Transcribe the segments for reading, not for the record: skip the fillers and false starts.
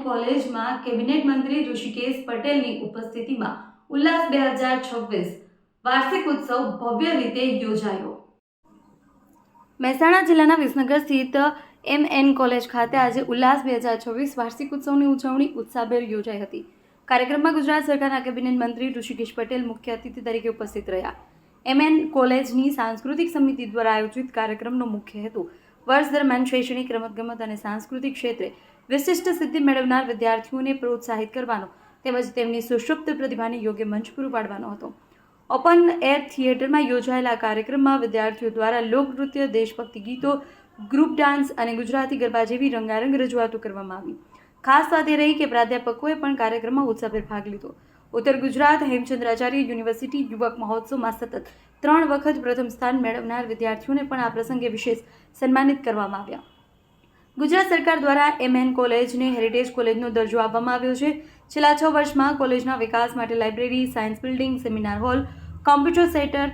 કોલેજમાં કેબિનેટ મંત્રી ઋષિકેશ પટેલની ઉપસ્થિતિમાં ઉલ્લાસ 2026 વાર્ષિક ઉત્સવ ભવ્ય રીતે યોજાયો। મહેસાણા જિલ્લાના વિસનગર સ્થિત MN કોલેજ ખાતે આજે ઉલ્લાસ 2026 વાર્ષિક ઉત્સવની ઉજવણી ઉત્સાહભેર યોજાઈ હતી। કાર્યક્રમમાં ગુજરાત સરકારના કેબિનેટ મંત્રી ઋષિકેશ પટેલ મુખ્ય અતિથિ તરીકે ઉપસ્થિત રહ્યા। MN કોલેજની સાંસ્કૃતિક સમિતિ દ્વારા આયોજિત કાર્યક્રમનો મુખ્ય હેતુ વર્ષ દરમિયાન શૈક્ષણિક, રમતગમત અને સાંસ્કૃતિક ક્ષેત્રે વિશિષ્ટ સિદ્ધિ મેળવનાર વિદ્યાર્થીઓને પ્રોત્સાહિત કરવાનો તેમજ તેમની સુષુપ્ત પ્રતિભાને યોગ્ય મંચ પૂરું પાડવાનો હતો। ઓપન એર થિયેટરમાં યોજાયેલા કાર્યક્રમમાં વિદ્યાર્થીઓ દ્વારા લોકનૃત્ય, દેશભક્તિ ગીતો, ગ્રુપ ડાન્સ અને ગુજરાતી ગરબા જેવી રંગારંગ રજૂઆતો કરવામાં આવી। ખાસ વાત એ રહી કે પ્રાધ્યાપકોએ પણ કાર્યક્રમમાં ઉત્સાહભેર ભાગ લીધો। ઉત્તર ગુજરાત હેમચંદ્રાચાર્ય યુનિવર્સિટી યુવક મહોત્સવમાં સતત 3 વખત પ્રથમ સ્થાન મેળવનાર વિદ્યાર્થીઓને પણ આ પ્રસંગે વિશેષ સન્માનિત કરવામાં આવ્યા। ગુજરાત સરકાર દ્વારા MN કોલેજને હેરિટેજ કોલેજનો દરજ્જો આપવામાં આવ્યો છે। છેલ્લા 6 વર્ષમાં કોલેજના વિકાસ માટે library, science building, seminar hall, computer centre,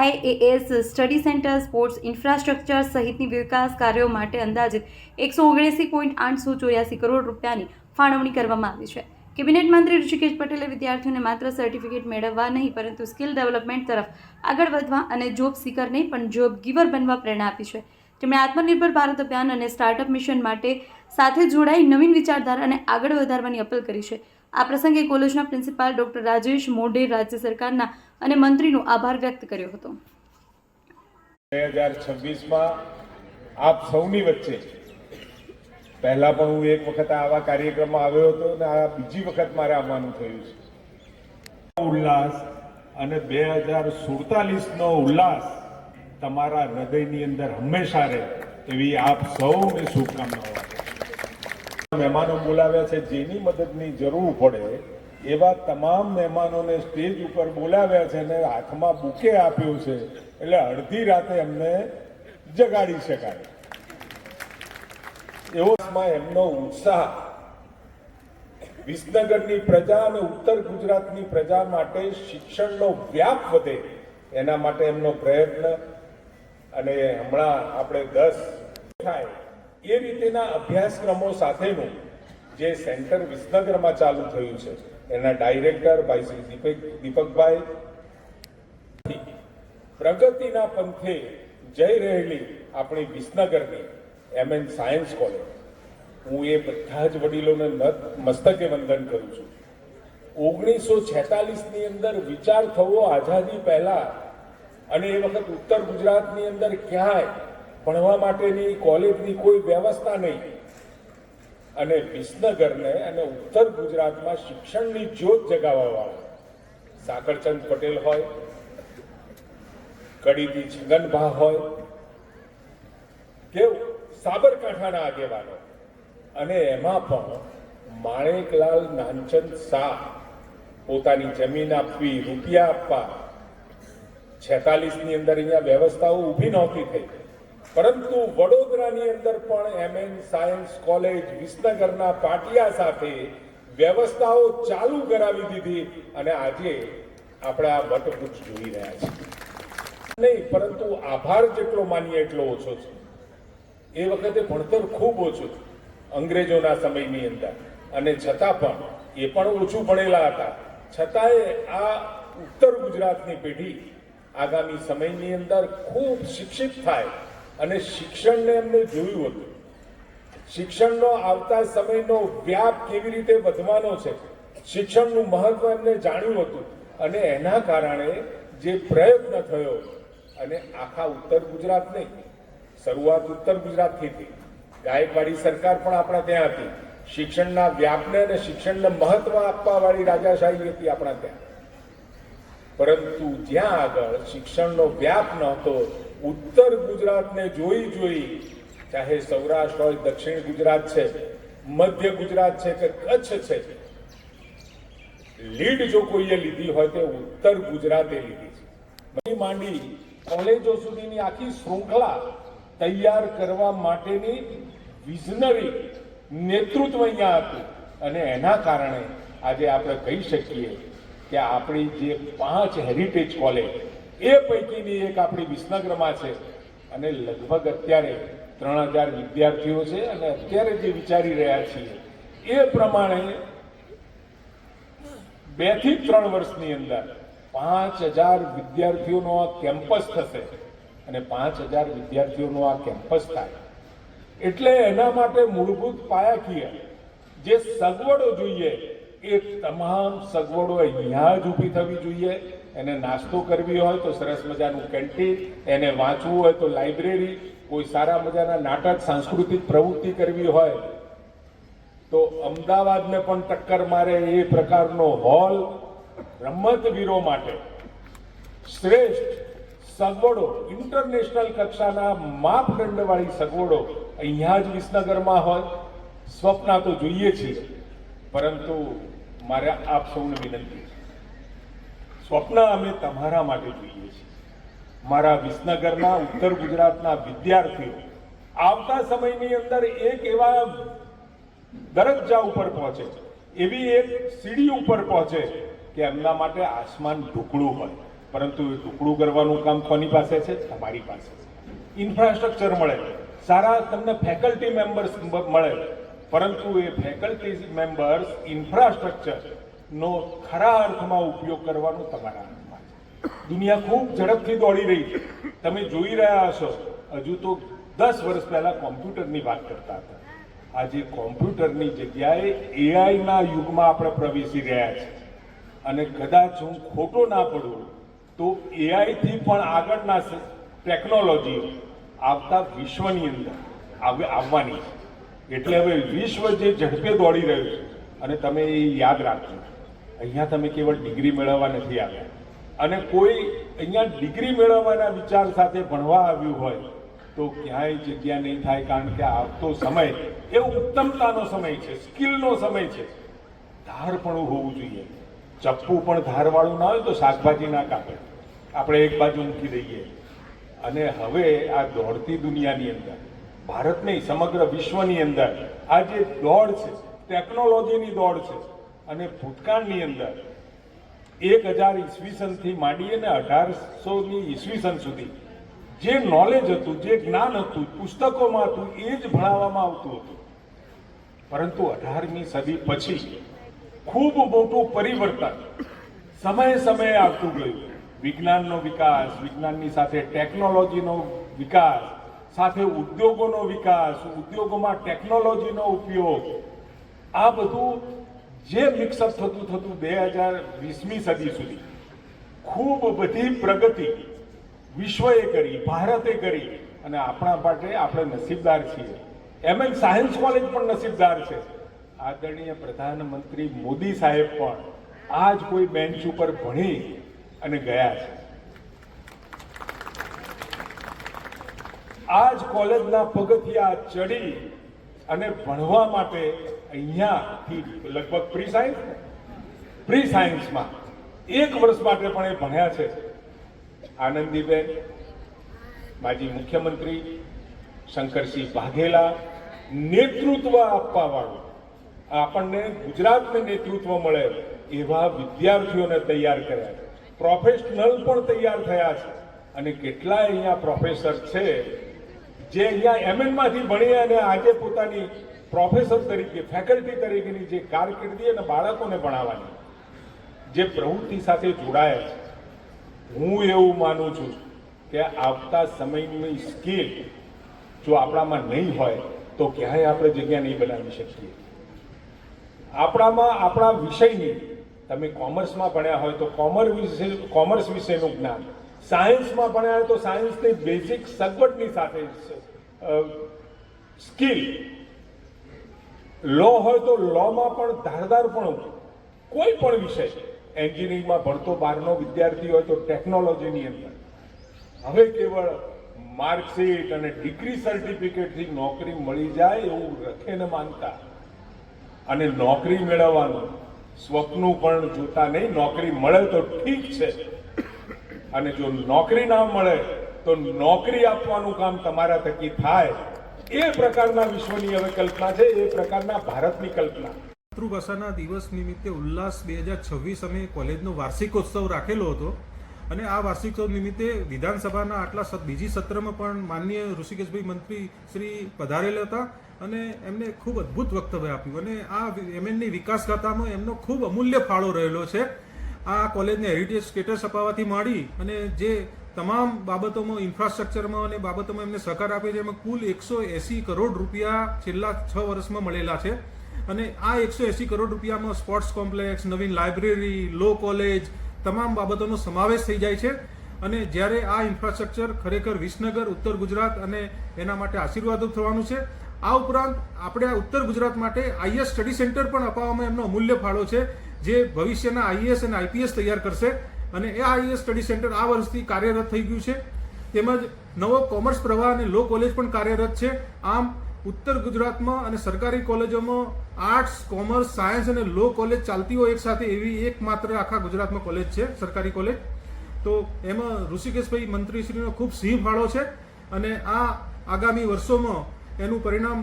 IAS study centre, sports infrastructure સહિતની વિકાસ કાર્યો માટે અંદાજિત 179.884 કરોડ રૂપિયાની ફાળવણી કરવામાં આવી છે। કેબિનેટ મંત્રી ઋષિકેશ પટેલે વિદ્યાર્થીઓને માત્ર સર્ટિફિકેટ મેળવવા નહીં પરંતુ સ્કિલ ડેવલપમેન્ટ તરફ આગળ વધવા અને જોબ સિકર નહીં પણ જોબ ગિવર બનવા પ્રેરણા આપી છે। તેમણે આત્મનિર્ભર ભારત અભિયાન અને સ્ટાર્ટઅપ મિશન માટે સાથે જોડાઈ નવીન વિચારધારા અને આગળ વધારવાની અપીલ કરી છે। આ પ્રસંગે કોલેજના પ્રિન્સિપાલ ડોક્ટર રાજેશ મોઢે રાજ્ય સરકારના અને મંત્રીનો આભાર વ્યક્ત કર્યો હતો। 2026માં આપ સૌની વચ્ચે પહેલા પણ હું એક વખત આવા કાર્યક્રમમાં આવ્યો હતો અને આ બીજી વખત મારે આવવાનું થયું છે। ઉલ્લાસ અને 2047નો ઉલ્લાસ તમારા હૃદયની અંદર હંમેશા રહે એવી આપ સૌને શુભકામનાઓ। મહેમાનો બોલાવ્યા છે, જેની મદદની જરૂર પડે એવા તમામ મહેમાનોને સ્ટેજ ઉપર બોલાવ્યા છે અને હાથમાં બુકે આપ્યું છે, એટલે અડધી રાતે અમને જગાડી શકાય એવો એમનો ઉત્સાહ વિસનગરની પ્રજા અને ઉત્તર ગુજરાતની પ્રજા માટે શિક્ષણનો વ્યાપ વધે એના માટે એમનો પ્રયત્ન અને હમણાં આપણે 10 થાય એ રીતેના અભ્યાસક્રમો સાથેનું જે સેન્ટર વિસનગરમાં ચાલુ થયું છે એના ડાયરેક્ટર ભાઈ શ્રી દીપકભાઈ પ્રગતિના પંથે જઈ રહેલી આપણી વિસનગરની MN સાયન્સ કોલેજ, હું એ બધા જ વડીલોને મસ્તકે વંદન કરું છું। 1946ની અંદર વિચાર થવો આઝાદી પહેલા અને એ વખત ઉત્તર ગુજરાતની અંદર ક્યાંય ભણવા માટેની કોલેજની કોઈ વ્યવસ્થા નહીં અને વિસનગરને અને ઉત્તર ગુજરાતમાં શિક્ષણની જ્યોત જગાવવાવાળા સાકરચંદ પટેલ હોય, કડીથી છગનભા હોય કે સાબરકાંઠાના આગેવાનો અને એમાં પણ માણેકલાલ નાનચંદ શાહ પોતાની જમીન આપવી, રૂપિયા આપવા 46ની અંદર અહીંયા વ્યવસ્થાઓ ઊભી નહોતી થઈ, પરંતુ વડોદરાની અંદર પણ MN સાયન્સ કોલેજ વિસનગરના પાટિયા સાથે વ્યવસ્થાઓ ચાલુ કરાવી દીધી અને આજે આપણે આ વટવૃક્ષ જોઈ રહ્યા છીએ। નહીં, પરંતુ આભાર જેટલો માનીએ એટલો ઓછો છે। એ વખતે ભણતર ખૂબ ઓછું હતું અંગ્રેજોના સમયની અંદર અને છતાં પણ એ પણ ઓછું ભણેલા હતા, છતાંય આ ઉત્તર ગુજરાતની પેઢી આગામી સમયની અંદર ખૂબ શિક્ષિત થાય અને શિક્ષણને એમને જોયું હતું, શિક્ષણનો આવતા સમયનો વ્યાપ કેવી રીતે વધવાનો છે, શિક્ષણનું મહત્વ એમને જાણ્યું હતું અને એના કારણે જે પ્રયત્ન થયો અને આખા ઉત્તર ગુજરાત નહીં, શરૂઆત ઉત્તર ગુજરાતથી હતી, ગાયકવાડી સરકાર પણ આપણા ત્યાં હતી, શિક્ષણના વ્યાપને અને શિક્ષણને મહત્વ આપવા વાળી રાજાશાહી હતી આપણા ત્યાં, પરંતુ જ્યાં આગળ શિક્ષણનો વ્યાપ નહોતો, ઉત્તર ગુજરાતને જોઈ ચાહે સૌરાષ્ટ્ર હોય, દક્ષિણ ગુજરાત છે, મધ્ય ગુજરાત છે કે કચ્છ છે, લીડ જો કોઈએ લીધી હોય તો ઉત્તર ગુજરાતે લીધી છે। માંડી કોલેજો સુધીની આખી શૃંખલા તૈયાર કરવા માટેની વિઝનરી નેતૃત્વ અહીંયા હતું અને એના કારણે આજે આપણે કહી શકીએ કે આપણી જે 5 હેરિટેજ કોલેજ એ પૈકીની એક આપણી વિસનગરમાં છે અને લગભગ અત્યારે 3000 વિદ્યાર્થીઓ છે અને અત્યારે જે વિચારી રહ્યા છીએ એ પ્રમાણે 2 થી 3 વર્ષની અંદર 5000 વિદ્યાર્થીઓનો આ કેમ્પસ થશે અને 5000 વિદ્યાર્થીઓનો આ કેમ્પસ થાય એટલે એના માટે મૂળભૂત પાયાકીય જે સગવડો જોઈએ એ તમામ સગવડો અહીંયા જ ઊભી થવી જોઈએ. એને નાસ્તો કરવી હોય તો સરસ મજાનું કેન્ટીન, એને વાંચવું હોય તો લાઇબ્રેરી, કોઈ સારા મજાના નાટક સાંસ્કૃતિક પ્રવૃત્તિ કરવી હોય તો અમદાવાદને પણ ટક્કર મારે એ પ્રકારનો હોલ, રમતવીરો માટે શ્રેષ્ઠ સગવડો, ઇન્ટરનેશનલ કક્ષાના માપદંડવાળી સગવડો અહીંયા જ વિસનગરમાં હોય. સ્વપ્ન તો જોઈએ છીએ, પરંતુ મારે આપ સૌને વિનંતી છે, સ્વપ્ન અમે તમારા માટે જોઈએ છીએ. મારા વિસનગરના, ઉત્તર ગુજરાતના વિદ્યાર્થીઓ આવતા સમયની અંદર એક એવા દરજ્જા ઉપર પહોંચે, એવી એક સીડી ઉપર પહોંચે કે એમના માટે આસમાન ઢુકડું હોય. પરંતુ એ ઢુકડું કરવાનું કામ કોની પાસે છે? તમારી પાસે છે. ઇન્ફ્રાસ્ટ્રક્ચર મળે, સારા તમને ફેકલ્ટી મેમ્બર્સ મળે, પરંતુ એ ફેકલ્ટી મેમ્બર્સ ઇન્ફ્રાસ્ટ્રક્ચરનો ખરા અર્થમાં ઉપયોગ કરવાનું તમારા હાથમાં છે. દુનિયા ખૂબ ઝડપથી દોડી રહી છે. તમે જોઈ રહ્યા હશો, હજુ તો 10 વર્ષ પહેલા કોમ્પ્યુટરની વાત કરતા હતા. આજે કોમ્પ્યુટરની જગ્યાએ એઆઈના યુગમાં આપણે પ્રવેશી રહ્યા છીએ. અને કદાચ હું ખોટો ના પડું તો એઆઈથી પણ આગળના ટેકનોલોજીઓ આવતા વિશ્વની અંદર આવવાની છે. એટલે હવે વિશ્વ જે ઝડપે દોડી રહ્યું છે, અને તમે એ યાદ રાખજો, અહીંયા તમે કેવળ ડિગ્રી મેળવવા નથી આવ્યા. અને કોઈ અહીંયા ડિગ્રી મેળવવાના વિચાર સાથે ભણવા આવ્યું હોય તો ક્યાંય જગ્યા નહીં થાય, કારણ કે આવતો સમય એ ઉત્તમતાનો સમય છે, સ્કિલનો સમય છે. ધાર પણ હોવું જોઈએ. ચપ્પુ પણ ધારવાળું ના હોય તો શાકભાજી ના કાપે, આપણે એક બાજુ મૂકી દઈએ. અને હવે આ દોડતી દુનિયાની અંદર, ભારત નહીં સમગ્ર વિશ્વની અંદર આ જે દોડ છે, ટેકનોલોજીની દોડ છે. અને ભૂતકાળની અંદર 1000 ઈસવીસનથી માંડીને 1800ની ઈસવીસન સુધી જે નોલેજ હતું, જે જ્ઞાન હતું, પુસ્તકોમાં હતું, એ જ ભણાવવામાં આવતું હતું. પરંતુ 18મી સદી પછી ખૂબ મોટું પરિવર્તન સમયે આવતું ગયું. વિજ્ઞાનનો વિકાસ, વિજ્ઞાનની સાથે ટેકનોલોજીનો વિકાસ, સાથે ઉદ્યોગોનો વિકાસ, ઉદ્યોગોમાં ટેકનોલોજીનો ઉપયોગ, આ બધું જે મિક્સઅપ થતું 2020મી સદી સુધી ખૂબ બધી પ્રગતિ વિશ્વએ કરી, ભારતે કરી. અને આપણા માટે આપણે નસીબદાર છીએ. MN સાયન્સ કોલેજ પણ નસીબદાર છે. આદરણીય પ્રધાનમંત્રી મોદી સાહેબ પણ આજ કોઈ બેન્ચ ઉપર ભણી અને ગયા છે. આજ કોલેજના પગથિયા ચડી અને ભણવા માટે અહીંયાથી લગભગ પ્રી સાયન્સમાં 1 વર્ષ માટે પણ એ ભણ્યા છે. આનંદીબેન, માજી મુખ્યમંત્રી શંકરસિંહ વાઘેલા, નેતૃત્વ આપવા વાળું, આપણને ગુજરાતને નેતૃત્વ મળે એવા વિદ્યાર્થીઓને તૈયાર કર્યા છે. પ્રોફેશનલ પણ તૈયાર થયા છે. અને કેટલાય અહીંયા પ્રોફેસર છે જે અહીંયા MN ભણી અને આજે પોતાની પ્રોફેસર તરીકે, ફેકલ્ટી તરીકેની જે કારકિર્દી અને બાળકોને ભણાવવાની જે પ્રવૃત્તિ સાથે જોડાયા છે. હું એવું માનું છું કે આવતા સમયની સ્કિલ જો આપણામાં નહીં હોય તો ક્યાંય આપણે જગ્યા નહીં બનાવી શકીએ. આપણામાં આપણા વિષયની, તમે કોમર્સમાં ભણ્યા હોય તો કોમર્સ વિશેનું જ્ઞાન, સાયન્સમાં ભણ્યા હોય તો સાયન્સની બેઝિક સગવડની સાથે સ્કિલ, લો હોય તો લોમાં પણ ધારદારપણું, કોઈ પણ વિષય, એન્જિનિયરિંગમાં ભણતો બહારનો વિદ્યાર્થી હોય તો ટેકનોલોજીની અંદર હવે કેવળ માર્કશીટ અને ડિગ્રી સર્ટિફિકેટથી નોકરી મળી જાય એવું રખે ન માનતા અને નોકરી મેળવવાનું સ્વપ્નું પણ જોતા નહીં. નોકરી મળે તો ઠીક છે, અને જો નોકરી ના મળે તો નોકરી આપવાનું કામ તમારા થકી થાય. એ પ્રકારના વિશ્વની હવે કલ્પના છે, એ પ્રકારના ભારતની કલ્પના. માતૃભાષાના દિવસ નિમિત્તે ઉલ્લાસ 2026 અમે કોલેજનો વાર્ષિકોત્સવ રાખેલો હતો અને આ વાર્ષિકોત્સવ નિમિત્તે વિધાનસભાના આટલા બીજી સત્રમાં પણ માનનીય ઋષિકેશભાઈ મંત્રી શ્રી પધારેલા હતા અને એમને ખૂબ અદ્ભુત વક્તવ્ય આપ્યું અને આ એમએનની વિકાસ ગાથામાં એમનો ખૂબ અમૂલ્ય ફાળો રહેલો છે. આ કોલેજને હેરિટેજ સ્ટેટસ અપાવવાથી માંડી અને જે તમામ બાબતોમાં ઇન્ફ્રાસ્ટ્રક્ચરમાં અને બાબતોમાં એમને સહકાર આપે છે એમાં કુલ 180 કરોડ રૂપિયા છેલ્લા 6 વર્ષમાં મળેલા છે અને આ 180 કરોડ રૂપિયામાં સ્પોર્ટ્સ કોમ્પ્લેક્સ, નવીન લાઇબ્રેરી, લો કોલેજ તમામ બાબતોનો સમાવેશ થઈ જાય છે અને જ્યારે આ ઇન્ફ્રાસ્ટ્રક્ચર ખરેખર વિસનગર, ઉત્તર ગુજરાત અને એના માટે આશીર્વાદરૂપ થવાનું છે. આ ઉપરાંત આપણે આ ઉત્તર ગુજરાત માટે આઈએસ સ્ટડી સેન્ટર પણ અપાવવામાં એમનો અમૂલ્ય ફાળો છે જે ભવિષ્યના આઈએએસ અને આઈપીએસ તૈયાર કરશે અને એ આઈએસ સ્ટડી સેન્ટર આ વર્ષથી કાર્યરત થઈ ગયું છે. તેમજ નવો કોમર્સ પ્રવાહ અને લો કોલેજ પણ કાર્યરત છે. આમ ઉત્તર ગુજરાતમાં અને સરકારી કોલેજોમાં આર્ટ્સ, કોમર્સ, સાયન્સ અને લો કોલેજ ચાલતી હોય એક સાથે એવી એકમાત્ર આખા ગુજરાતમાં કોલેજ છે સરકારી કોલેજ. તો એમાં ઋષિકેશભાઈ મંત્રીશ્રીનો ખૂબ સિંહ ફાળો છે અને આ આગામી વર્ષોમાં એનું પરિણામ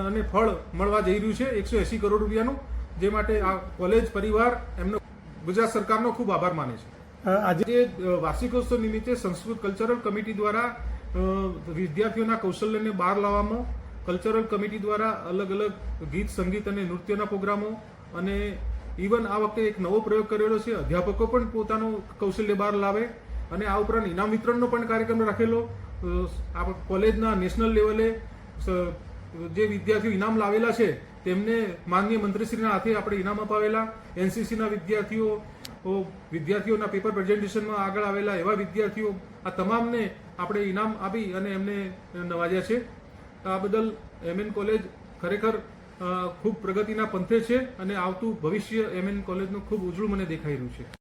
અને ફળ મળવા જઈ રહ્યું છે 180 કરોડ રૂપિયાનું, જે માટે આ કોલેજ પરિવાર એમનો ગુજરાત સરકારનો ખૂબ આભાર માને છે. આજે વાર્ષિકોત્સવ નિમિત્તે સંસ્કૃત કલ્ચરલ કમિટી દ્વારા વિદ્યાર્થીઓના કૌશલ્યને બહાર લાવવામાં કલ્ચરલ કમિટી દ્વારા અલગ અલગ ગીત, સંગીત અને નૃત્યના પ્રોગ્રામો અને ઇવન આ વખતે એક નવો પ્રયોગ કરેલો છે, અધ્યાપકો પણ પોતાનું કૌશલ્ય બહાર લાવે અને આ ઉપરાંત ઇનામ વિતરણનો પણ કાર્યક્રમ રાખેલો. આ કોલેજના નેશનલ લેવલે જે વિદ્યાર્થીઓ ઇનામ લાવેલા છે તેમને માનનીય મંત્રીશ્રીના હાથે આપણે ઇનામ અપાવેલા. એનસીસીના વિદ્યાર્થીઓના પેપર પ્રેઝન્ટેશનમાં આગળ આવેલા એવા વિદ્યાર્થીઓ આ તમામને આપણે ઇનામ આપી અને એમને નવાજ્યા છે. આ બદલ એમએન કોલેજ ખરેખર ખૂબ પ્રગતિના પંથે છે અને આવતું ભવિષ્ય એમએન કોલેજનું ખૂબ ઉજળું મને દેખાઈ રહ્યું છે.